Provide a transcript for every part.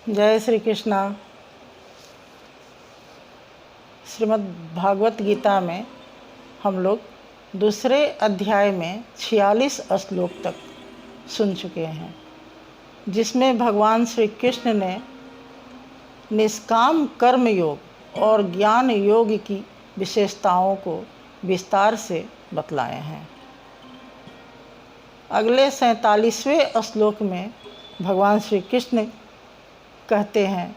जय श्री कृष्णा। श्रीमद् भागवत गीता में हम लोग दूसरे अध्याय में 46 श्लोक तक सुन चुके हैं, जिसमें भगवान श्री कृष्ण ने निष्काम कर्म योग और ज्ञान योग की विशेषताओं को विस्तार से बतलाए हैं। अगले 47वें श्लोक में भगवान श्री कृष्ण कहते हैं,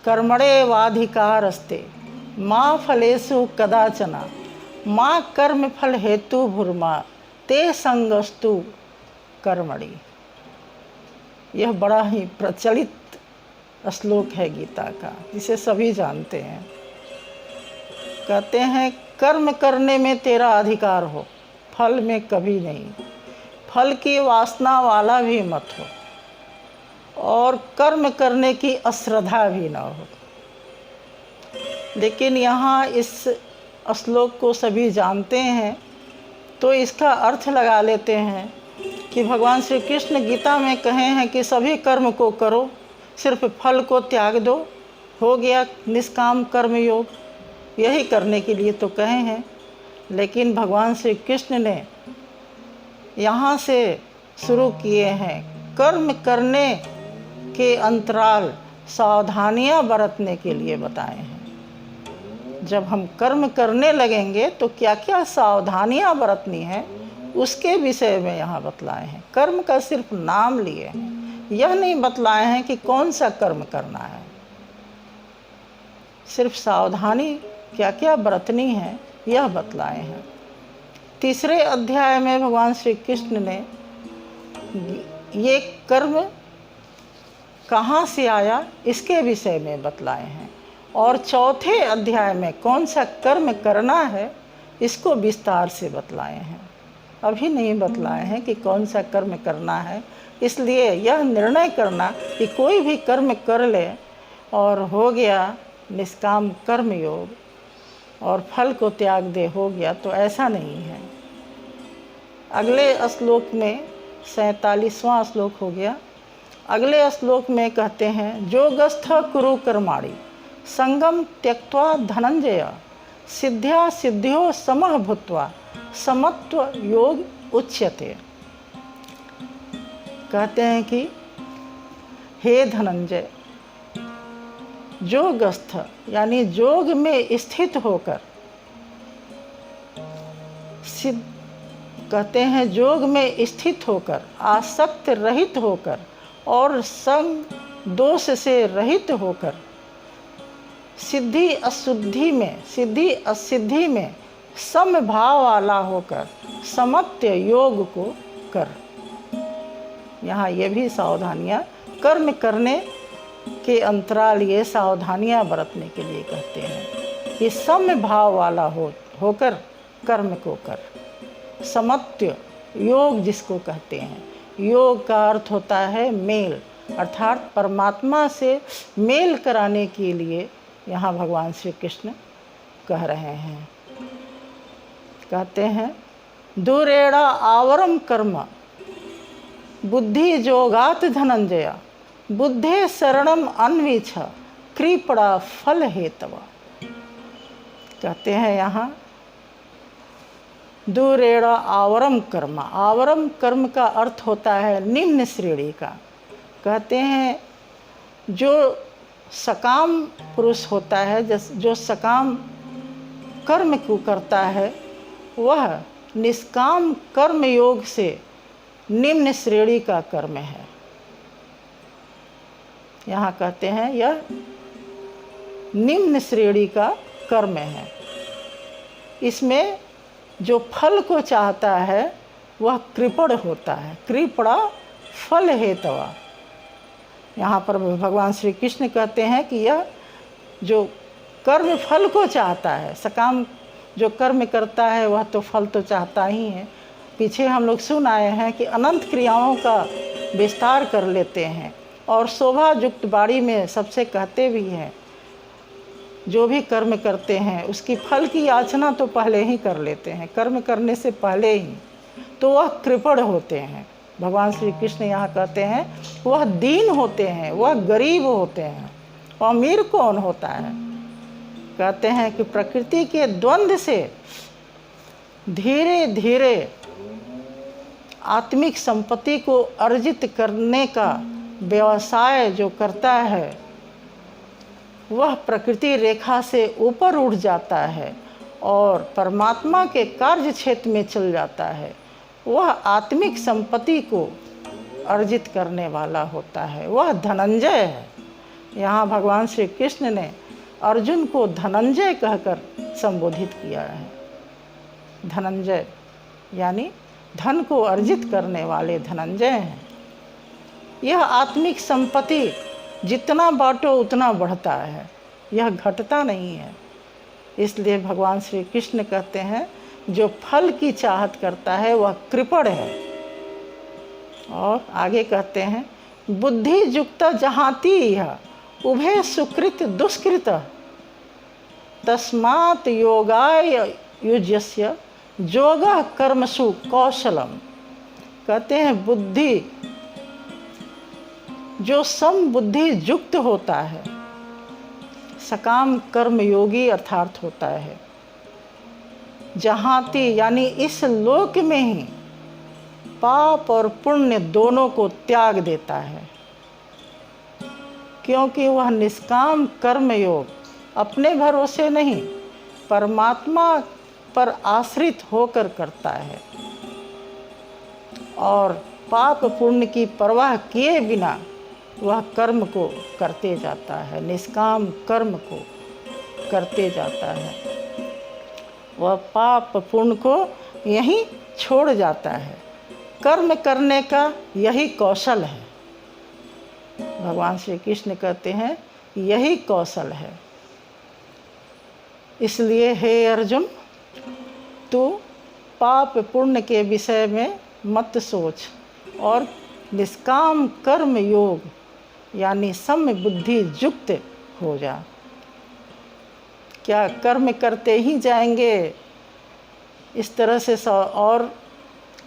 कर्मणे वाधिकारस्ते माँ फलेषु कदाचन माँ कर्म फल हेतु भूर्मा ते संगस्तु कर्मणि। यह बड़ा ही प्रचलित श्लोक है गीता का, जिसे सभी जानते हैं। कहते हैं, कर्म करने में तेरा अधिकार हो, फल में कभी नहीं। फल की वासना वाला भी मत हो और कर्म करने की अश्रद्धा भी ना हो। लेकिन यहाँ इस श्लोक को सभी जानते हैं, तो इसका अर्थ लगा लेते हैं कि भगवान श्री कृष्ण गीता में कहे हैं कि सभी कर्म को करो, सिर्फ फल को त्याग दो, हो गया निष्काम कर्म योग। यही करने के लिए तो कहे हैं। लेकिन भगवान श्री कृष्ण ने यहाँ से शुरू किए हैं कर्म करने के अंतराल सावधानियां बरतने के लिए बताए हैं। जब हम कर्म करने लगेंगे तो क्या क्या सावधानियां बरतनी है, उसके विषय में यहाँ बतलाए हैं। कर्म का सिर्फ नाम लिए हैं, यह नहीं बतलाए हैं कि कौन सा कर्म करना है। सिर्फ सावधानी क्या क्या बरतनी है, यह बतलाए हैं। तीसरे अध्याय में भगवान श्री कृष्ण ने ये कर्म कहाँ से आया, इसके विषय में बतलाए हैं। और चौथे अध्याय में कौन सा कर्म करना है, इसको विस्तार से बतलाए हैं। अभी नहीं बतलाए हैं कि कौन सा कर्म करना है, इसलिए यह निर्णय करना कि कोई भी कर्म कर ले और हो गया निष्काम कर्म योग और फल को त्याग दे, हो गया, तो ऐसा नहीं है। अगले श्लोक में 47वां श्लोक हो गया। अगले श्लोक में कहते हैं, योगस्थ कुरु कर्माणि संगम त्यक्त्वा धनंजय सिद्ध्या सिद्ध्यो समः भूत्वा समत्व योग उच्यते। कहते हैं कि हे धनंजय, योगस्थ यानी योग में स्थित होकर, कहते हैं योग में स्थित होकर, आसक्त रहित होकर और संग दोष से रहित होकर, सिद्धि अशुद्धि में, सिद्धि असिद्धि में समभाव वाला होकर समत्व योग को कर। यहाँ ये भी सावधानियाँ, कर्म करने के अंतराल ये सावधानियाँ बरतने के लिए कहते हैं कि समभाव वाला होकर कर्म को कर। समत्व योग जिसको कहते हैं, योग का अर्थ होता है मेल, अर्थात परमात्मा से मेल कराने के लिए यहाँ भगवान श्री कृष्ण कह रहे हैं। कहते हैं, दूरेणा आवरम कर्म बुद्धि जोगात धनंजय बुद्धे शरणम अन्विछ कृपणा फल हेतव। कहते हैं यहाँ दूरेणा आवरम कर्म, आवरम कर्म का अर्थ होता है निम्न श्रेणी का। कहते हैं जो सकाम पुरुष होता है, जो सकाम कर्म को करता है, वह निष्काम कर्म योग से निम्न श्रेणी का कर्म है। यहाँ कहते हैं यह निम्न श्रेणी का कर्म है। इसमें जो फल को चाहता है वह कृपण होता है, कृपणा फल हेतवा। यहाँ पर भगवान श्री कृष्ण कहते हैं कि यह जो कर्म फल को चाहता है, सकाम जो कर्म करता है वह तो फल तो चाहता ही है। पीछे हम लोग सुन आए हैं कि अनंत क्रियाओं का विस्तार कर लेते हैं और शोभा युक्त वाणी में सबसे कहते भी हैं, जो भी कर्म करते हैं उसकी फल की याचना तो पहले ही कर लेते हैं, कर्म करने से पहले ही, तो वह कृपण होते हैं। भगवान श्री कृष्ण यहाँ कहते हैं वह दीन होते हैं, वह गरीब होते हैं। अमीर कौन होता है? कहते हैं कि प्रकृति के द्वंद्व से धीरे धीरे आत्मिक संपत्ति को अर्जित करने का व्यवसाय जो करता है वह प्रकृति रेखा से ऊपर उठ जाता है और परमात्मा के कार्य क्षेत्र में चल जाता है। वह आत्मिक संपत्ति को अर्जित करने वाला होता है, वह धनंजय है। यहाँ भगवान श्री कृष्ण ने अर्जुन को धनंजय कहकर संबोधित किया है। धनंजय यानी धन को अर्जित करने वाले धनंजय हैं। यह आत्मिक संपत्ति जितना बांटो उतना बढ़ता है, यह घटता नहीं है। इसलिए भगवान श्री कृष्ण कहते हैं जो फल की चाहत करता है वह कृपण है। और आगे कहते हैं बुद्धि युक्त जहाती यह उभय सुकृत दुष्कृत तस्मात् योगाय युज्यस्य योगः कर्मसु कौशलम। कहते हैं बुद्धि जो समबुद्धि युक्त होता है, सकाम कर्म योगी अर्थात होता है, जहाती यानी इस लोक में ही पाप और पुण्य दोनों को त्याग देता है, क्योंकि वह निष्काम कर्म योग अपने भरोसे नहीं परमात्मा पर आश्रित होकर करता है और पाप पुण्य की परवाह किए बिना वह कर्म को करते जाता है, निष्काम कर्म को करते जाता है। वह पाप पुण्य को यहीं छोड़ जाता है। कर्म करने का यही कौशल है। भगवान श्री कृष्ण कहते हैं यही कौशल है। इसलिए हे अर्जुन, तू पाप पुण्य के विषय में मत सोच और निष्काम कर्म योग यानी सम बुद्धि युक्त हो जा। क्या कर्म करते ही जाएंगे इस तरह से और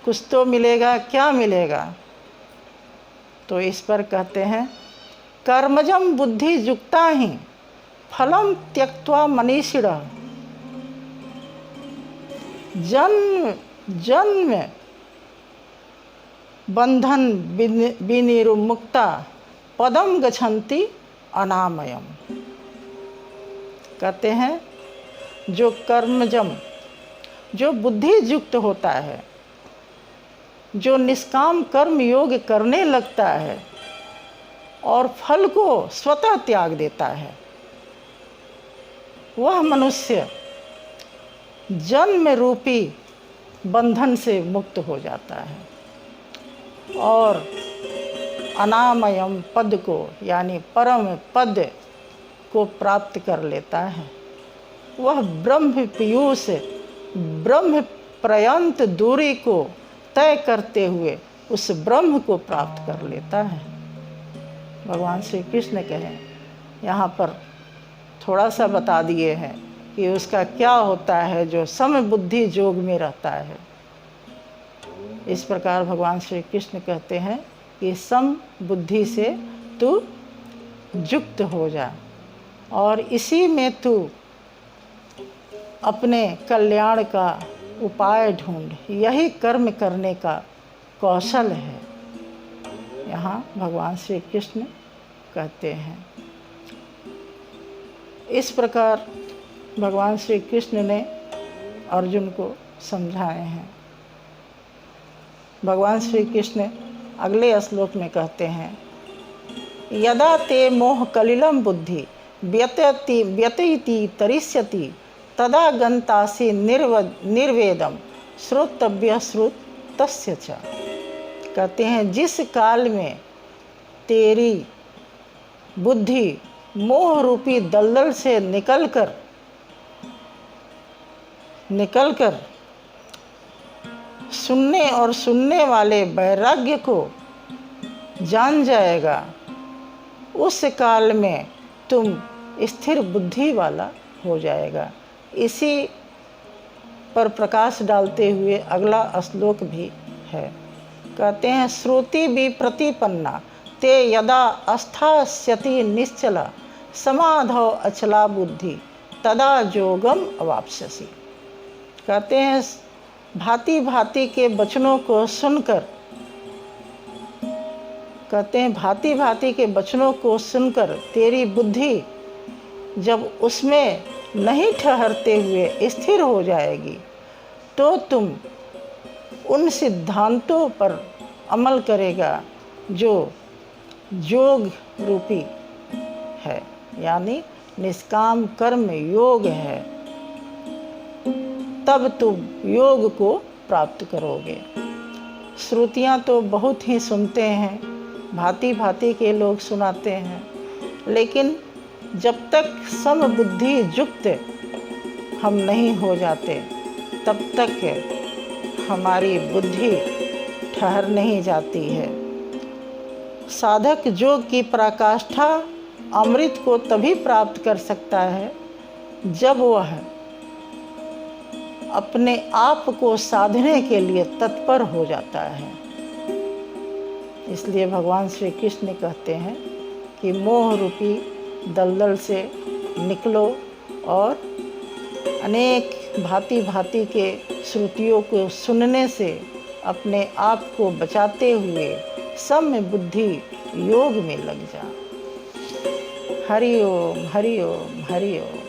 कुछ तो मिलेगा? क्या मिलेगा? तो इस पर कहते हैं कर्मजम बुद्धि युक्ता ही फलम त्यक्त्वा मनीषिणः जन्म जन्म बंधन विनिर्मुक्ता पदम गच्छन्ति अनामयम। कहते हैं जो कर्मजम जो बुद्धि युक्त होता है, जो निष्काम कर्म योग करने लगता है और फल को स्वतः त्याग देता है, वह मनुष्य जन्म रूपी बंधन से मुक्त हो जाता है और अनामयम पद को यानी परम पद को प्राप्त कर लेता है। वह ब्रह्म पीयूष ब्रह्म पर्यंत दूरी को तय करते हुए उस ब्रह्म को प्राप्त कर लेता है। भगवान श्री कृष्ण कहें यहाँ पर थोड़ा सा बता दिए हैं कि उसका क्या होता है जो समबुद्धि योग में रहता है। इस प्रकार भगवान श्री कृष्ण कहते हैं कि सम बुद्धि से तू युक्त हो जा और इसी में तू अपने कल्याण का उपाय ढूंढ। यही कर्म करने का कौशल है, यहाँ भगवान श्री कृष्ण कहते हैं। इस प्रकार भगवान श्री कृष्ण ने अर्जुन को समझाए हैं। भगवान श्री कृष्ण अगले श्लोक में कहते हैं यदा ते मोह कलिलम बुद्धि व्यतीति तरिष्यति तदा गंतासि निर्वेदम श्रोतव्य श्रुतस्य च। कहते हैं जिस काल में तेरी बुद्धि मोह रूपी दलदल से निकलकर सुनने और सुनने वाले वैराग्य को जान जाएगा, उस काल में तुम स्थिर बुद्धि वाला हो जाएगा। इसी पर प्रकाश डालते हुए अगला श्लोक भी है। कहते हैं श्रुति भी प्रतिपन्ना ते यदा अस्थास्यति निश्चला समाधौ अचला बुद्धि तदा योगम अवाप्स्यसि। कहते हैं भांति भांति के वचनों को सुनकर, कहते हैं भांति भांति के वचनों को सुनकर तेरी बुद्धि जब उसमें नहीं ठहरते हुए स्थिर हो जाएगी तो तुम उन सिद्धांतों पर अमल करेगा जो योग रूपी है, यानी निष्काम कर्म योग है। तब तुम योग को प्राप्त करोगे। श्रुतियाँ तो बहुत ही सुनते हैं, भांति भांति के लोग सुनाते हैं, लेकिन जब तक समबुद्धि युक्त हम नहीं हो जाते तब तक हमारी बुद्धि ठहर नहीं जाती है। साधक योग की पराकाष्ठा अमृत को तभी प्राप्त कर सकता है जब वह अपने आप को साधने के लिए तत्पर हो जाता है। इसलिए भगवान श्री कृष्ण कहते हैं कि मोह रूपी दलदल से निकलो और अनेक भांति भांति के श्रुतियों को सुनने से अपने आप को बचाते हुए सम्य बुद्धि योग में लग जा। हरि ओम हरि ओम हरि ओम।